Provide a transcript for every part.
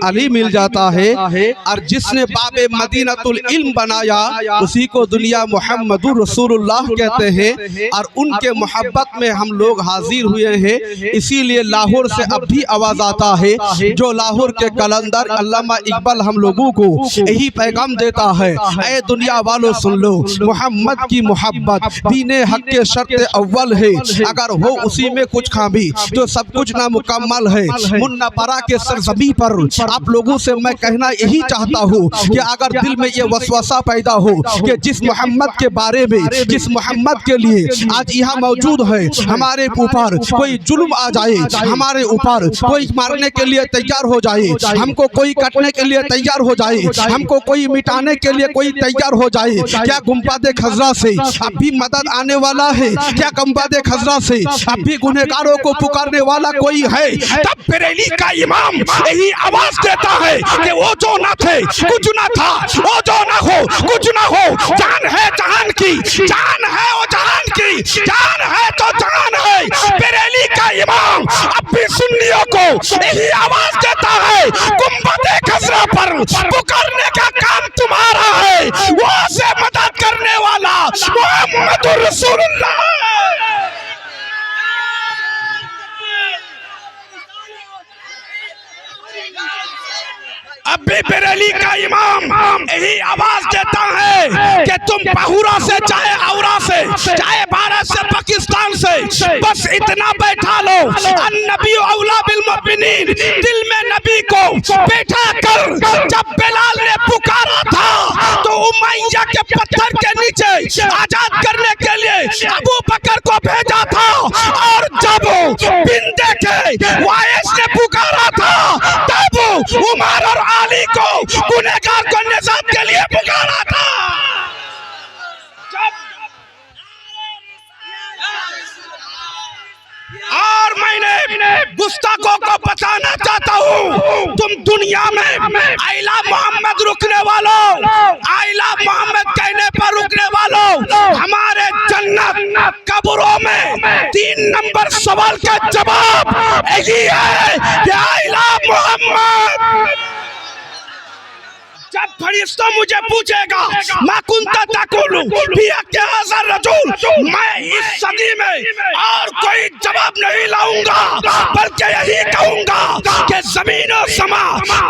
अली मिल जाता है। और जिसने बाबे मदीनतुल इल्म बनाया उसी को दुनिया मुहम्मदुर रसूलुल्लाह कहते हैं। और उनके मोहब्बत में हम लोग हाजिर हुए हैं। इसीलिए लाहौर से अब भी आवाज़ आता है, जो लाहौर के कलंदर अल्लामा इकबाल हम लोगों को यही पैगाम देता है, ऐ दुनिया वालों सुन लो, मोहम्मद की मोहब्बत दीने हक के शर्त अव्वल है। अगर हो उसी में कुछ खामी तो सब कुछ नामुकम्मल है। मुन्ना परा के सरजमी पर आप लोगों से मैं कहना यही चाहता हूँ कि अगर दिल में ये वसवसा पैदा हो कि जिस मोहम्मद के बारे में, जिस मोहम्मद के लिए आज यहाँ मौजूद है, हमारे ऊपर कोई जुल्म आ जाए, हमारे ऊपर कोई मारने के लिए तैयार हो जाए, हमको कोई काटने के लिए तैयार हो जाए, हमको कोई मिटाने के लिए कोई तैयार हो जाए, क्या गुंबद खजरा से अब भी मदद आने वाला है? क्या गुंबद खजरा से अब भी गुनहगारों को पुकारने वाला कोई है? तब बरेली का इमाम यही आवाज देता है कि वो जो ना थे कुछ ना था, वो जो ना हो कुछ ना हो, जान है जहान की, जान है वो जहान की, जान है तो जहान है। बरेली का इमाम अब भी सुन्नियों को यही आवाज देता है, गुंबद खजरा पर पुकारने का काम तुम्हारा है, वो से मदद करने वाला मुहम्मदुर रसूलुल्लाह। अब भी बरेली का इमाम यही आवाज देता है कि तुम बहुरा से चाहे औरा से, चाहे भारत से पाकिस्तान से, बस इतना बैठा लो, अन्नबी औला बिल मुमिनीन, दिल में नबी को बैठा कर। जब बिलाल ने पुकारा था तो उमैया के पत्थर के नीचे आजाद करने के लिए अबू बकर को भेजा था, और जब बिंदे के वाइस ने पुकारा था तब उमर और अली को गुनहगार को निजात के लिए पुकारा था। और मैंने गुस्ताखों को बताना चाहता हूँ, तुम दुनिया में आइला मोहम्मद रुकने वालों, आइला मोहम्मद कहने पर रुकने वालों, हमारे जन्नत कब्रों में 3 नंबर सवाल का जवाब यही है कि आइला मोहम्मद। जब फरिश्ता मुझे पूछेगा मैं कुंता तकुलु फिया क्या हज़र रसूल, मैं इस सदी में और कोई जवाब नहीं लाऊंगा, बल्कि यही कहूंगा कि ज़मीन और समा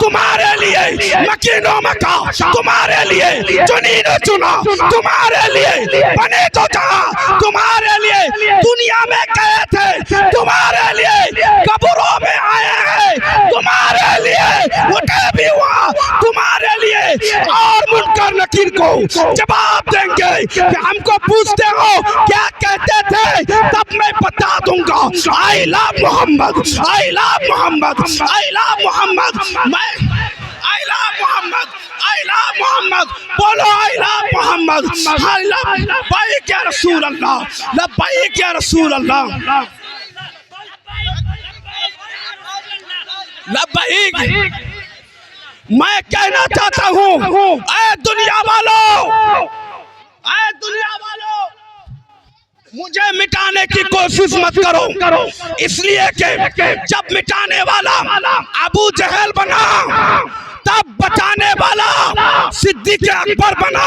तुम्हारे लिए, मकीनो मका तुम्हारे लिए, चुनीनो चुना तुम्हारे लिए, बने तो जहां तुम्हारे लिए, दुनिया में गए थे तुम्हारे लिए, कब्रों में आए हैं तुम्हारे लिए, उठे भी हुआ तुम्हारे लिए, और मुनकर नकीर को जवाब देंगे कि हमको पूछते हो क्या कहते थे, तब मैं बता दूंगा I love Mohammad, I love Mohammad, I love Mohammad, मैं I love Mohammad, I love Mohammad, बोलो I love Mohammad, I love लब्बैक या रसूल अल्लाह, लब्बैक या रसूल अल्लाह, लब्बैक। मैं कहना चाहता हूँ ऐ दुनिया वालों, ऐ दुनिया वालों, मुझे मिटाने की कोशिश मत करो, इसलिए कि जब मिटाने वाला अबू जहल बना तब बचाने वाला सिद्दीक अकबर बना,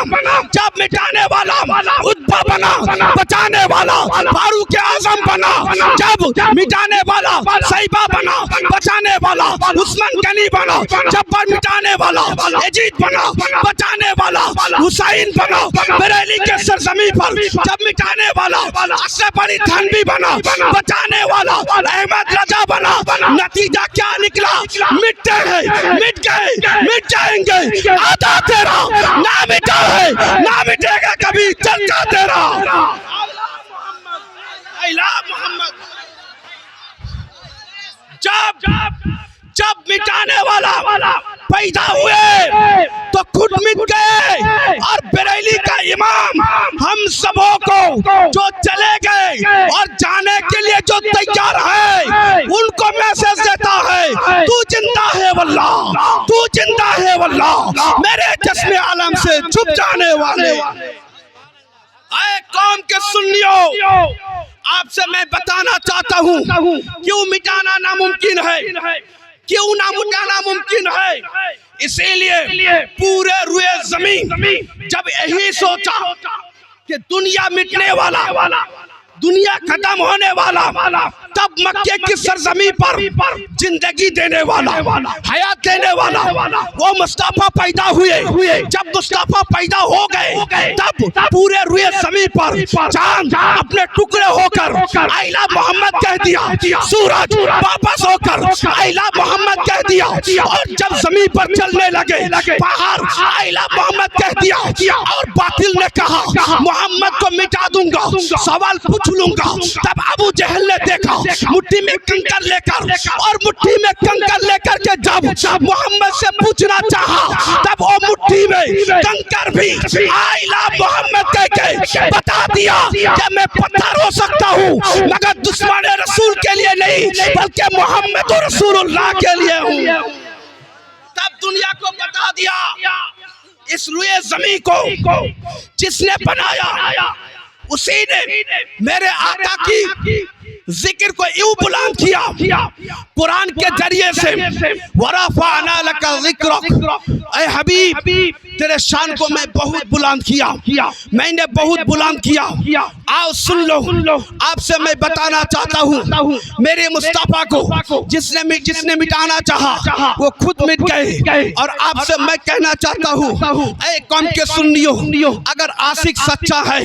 जब मिटाने वाला उद्बा बना, बचाने वाला फारूक आजम बना, जब मिटाने वाला सैबा बना, बचाने वाला उस्मान गनी बना, जब मिटाने वाला यजीद बना, बचाने वाला हुसैन बना, बरेली के सरजमी पर जब मिटाने वाला अशरफ अली थानवी बना, बचाने वाला अहमद रजा बना, नतीजा क्या निकला? मिटते हैं, मिट गए, मिट जाएंगे, आधा तेरा ना मिटा है, ना मिटेगा कभी, चलता तेरा। जब मिटाने वाला पैदा हुए तो खुद मिट गए, और बरेली का इमाम हम सबों को जो चले गए और जाने के लिए जो तैयार है उनको मैसेज देता है, तू जिंदा है वल्लाह, तू जिंदा है वल्लाह, मेरे चश्मे आलम से छुप जाने वाले। ऐ कौम के सुन्नियों, आपसे मैं बताना चाहता हूँ क्यों मिटाना नामुमकिन है। क्यों ना मिटाना मुमकिन है। इसीलिए पूरे रुए जमीन जब यही सोचा कि दुनिया मिटने वाला, दुनिया खत्म होने वाला, तब मक्के की सरजमी पर जिंदगी देने वाला, हयात देने वाला वो मुस्तफा पैदा हुए। जब मुस्तफा पैदा हो गए तब पूरे रुए ज़मीन पर चांद अपने टुकड़े होकर आइला मोहम्मद कह दिया, सूरज वापस होकर आइला मोहम्मद कह दिया, और जब जमीन पर चलने लगे बाहर आइला मोहम्मद कह दिया, और बातिल ने कहा मोहम्मद को मिटा दूंगा, सवाल पूछ लूंगा। तब अबू जहल ने देखा मुट्ठी में कंकर लेकर, और मुट्ठी में कंकर लेकर के जब मोहम्मद से पूछना चाहा, तब वो मुट्ठी में कंकर भी आइला मोहम्मद कह के बता दिया कि मैं पत्थर हो सकता हूँ मगर दुश्मन रसूल के लिए नहीं, बल्कि मोहम्मद रसूलुल्लाह के लिए हूँ। तब दुनिया को बता दिया इस रुए ज़मीन को जिसने बनाया उसी ने मेरे आका की जिक्र को यूं बुलंद किया कुरान के जरिए से, वरफ़अना लका ज़िक्रक, ऐ हबीब तेरे शान को मैं बहुत बुलंद किया, मैंने बहुत बुलंद किया। आओ सुन लो, आपसे मैं बताना चाहता हूँ मेरे मुस्तफा को जिसने मिटाना चाहा वो खुद मिट गए। और आपसे मैं कहना चाहता हूँ ऐ कौम के सुन्नियों, अगर आशिक सच्चा है,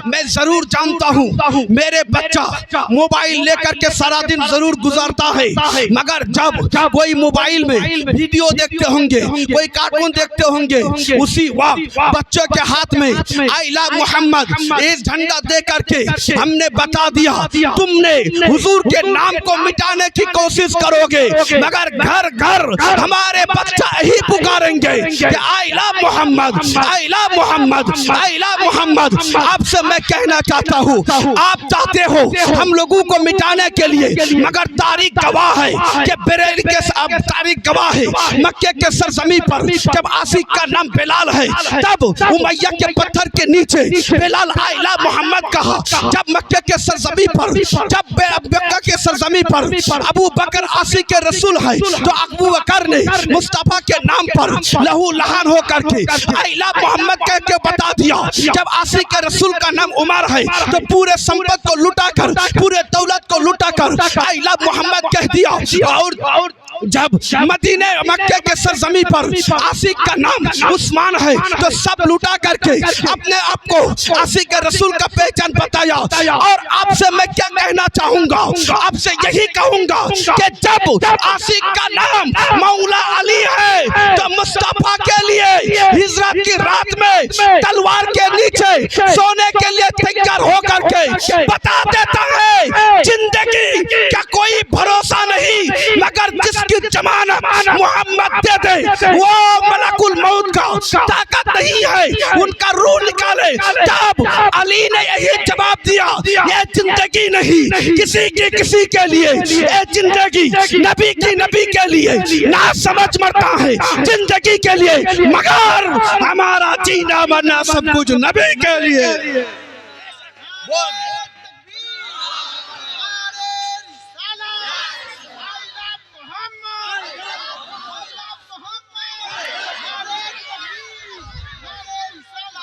मैं जरूर जानता हूँ मेरे बच्चा मोबाइल लेकर के सारा दिन जरूर गुजारता है, मगर जब कोई मोबाइल में वीडियो देखते होंगे, कोई कार्टून देखते होंगे, उसी वक्त बच्चों के हाथ में आइला मोहम्मद एक झंडा दे करके हमने बता दिया तुमने हुजूर के नाम को मिटाने की कोशिश करोगे, मगर घर घर हमारे बच्चा यही पुकारेंगे कि आइला मोहम्मद, आइला मोहम्मद, आइला मोहम्मद। आपसे मैं कहना चाहता हूँ, आप चाहते हो हम लोगों को मिटाने के लिए, मगर तारीख गवाह है कि बरेली के तारीख गवाह है मक्के के सरजमी पर जब आशिक का नाम बिलाल है, तब उमैया के पत्थर के नीचे बिलाल आइला मोहम्मद कहा। जब मक्के के सरजमी पर, जब मक्का के सरजमी पर अबू बकर आशिक के रसूल है, तो अबू बकर ने मुस्तफा के नाम पर लहू लहान होकर के आइला मोहम्मद कह के बता दिया। जब आशिक के रसूल का नाम उमर है, तो पूरे संपत्ति को लुटा कर, पूरे दौलत को लुटा कर आइला मोहम्मद कह दिया। और जब मदीने मक्के के सरजमी पर आशिक का नाम उस्मान है, तो सब लुटा करके अपने आप को आशिक के रसूल का पहचान बताया। और आपसे मैं क्या कहना चाहूंगा, आपसे यही कहूंगा कि जब आशिक का नाम मौला अली है, तो मुस्तफा के लिए हिजरत की रात में तलवार के नीचे सोने के लिए तैयार होकर के बता देता है जिंदगी का कोई भरोसा नहीं, मगर जिसकी जमानत मोहम्मद दे दे वो मलकुल मौत का ताकत नहीं है उनका रूह निकाले। तब अली ने यही जवाब दिया, ये जिंदगी नहीं किसी के लिए, ये जिंदगी नबी के लिए ना समझ मरता है जिंदगी के लिए, मगर हमारा जीना मरना सब कुछ नबी के लिए।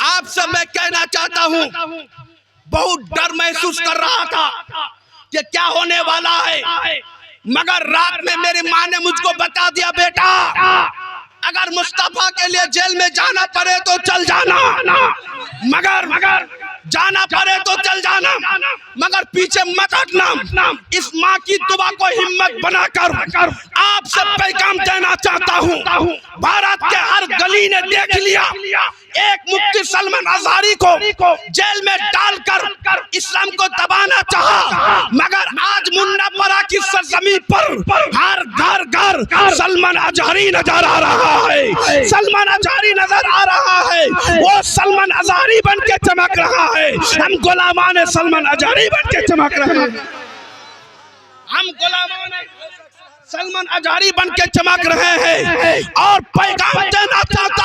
आपसे मैं कहना चाहता हूँ, बहुत डर महसूस कर रहा था कि क्या होने वाला है, मगर रात में मेरी माँ ने मुझको बता दिया, बेटा अगर मुस्तफा के लिए जेल में जाना पड़े तो चल जाना, मगर जाना पड़े तो चल जाना, मगर पीछे मत हटना। इस माँ की दुआ को हिम्मत बनाकर आपसे पैगाम देना चाहता हूँ। भारत के हर गली ने देख लिया एक मुफ्ती सलमान अज़हरी को जेल में डालकर इस्लाम को दबाना चाहा, मगर आज मुन्नापरा की सरजमी पर हर घर सलमान अज़हरी नजर आ रहा है, सलमान अज़हरी नजर आ रहा है, वो सलमान अज़हरी बन के चमक रहा है। हम गुलामान सलमान अज़हरी बन के चमक रहे हैं, हम गुलामान सलमान अज़हरी बन के चमक रहे हैं। और पैगाम देना चाहता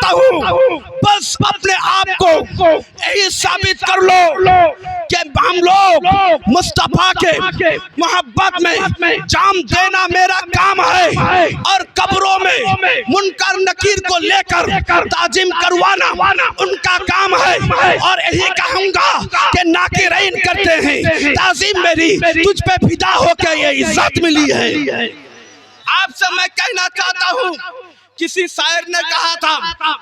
हूँ, बस अपने आप को यही साबित कर लो कि हम लोग मुस्तफा के मोहब्बत में जाम देना मेरा काम है और कब्रों में मुनकर नकीर को लेकर ताजिम करवाना उनका काम है। और यही कहूंगा कि नाकिरीन करते हैं ताजिम मेरी तुझ पे फिदा होकर ये इज्जत मिली है। आपसे मैं कहना चाहता हूँ, किसी शायर ने कहा था,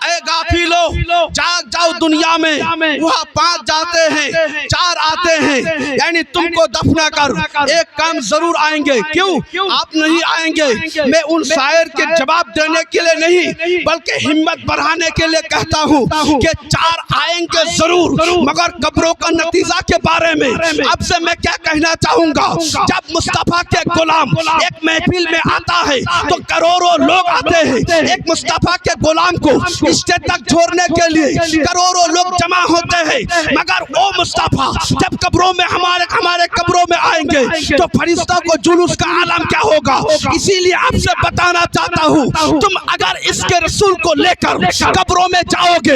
ऐ गाफिलो जाग जाओ दुनिया में, वह 5 जाते हैं 4 आते हैं, यानी तुमको दफना कर एक काम जरूर आएंगे। क्यों आप नहीं आएंगे? मैं उन शायर के जवाब देने के लिए नहीं बल्कि हिम्मत बढ़ाने के लिए कहता हूँ कि 4 आएंगे जरूर, मगर कब्रों का नतीजा के बारे में अब से मैं क्या कहना चाहूंगा। जब मुस्तफा के गुलाम एक महफिल में आता है तो करोड़ों लोग आते हैं। एक मुस्तफा के गुलाम को स्टेज तक छोड़ने के लिए करोड़ों लोग जमा होते हैं, मगर वो मुस्तफा जब कब्रों में हमारे कब्रों में आएंगे तो फरिश्तों को जुलूस का आलम क्या होगा। इसीलिए आपसे बताना चाहता हूँ, तुम अगर इसके रसूल को लेकर कब्रों में जाओगे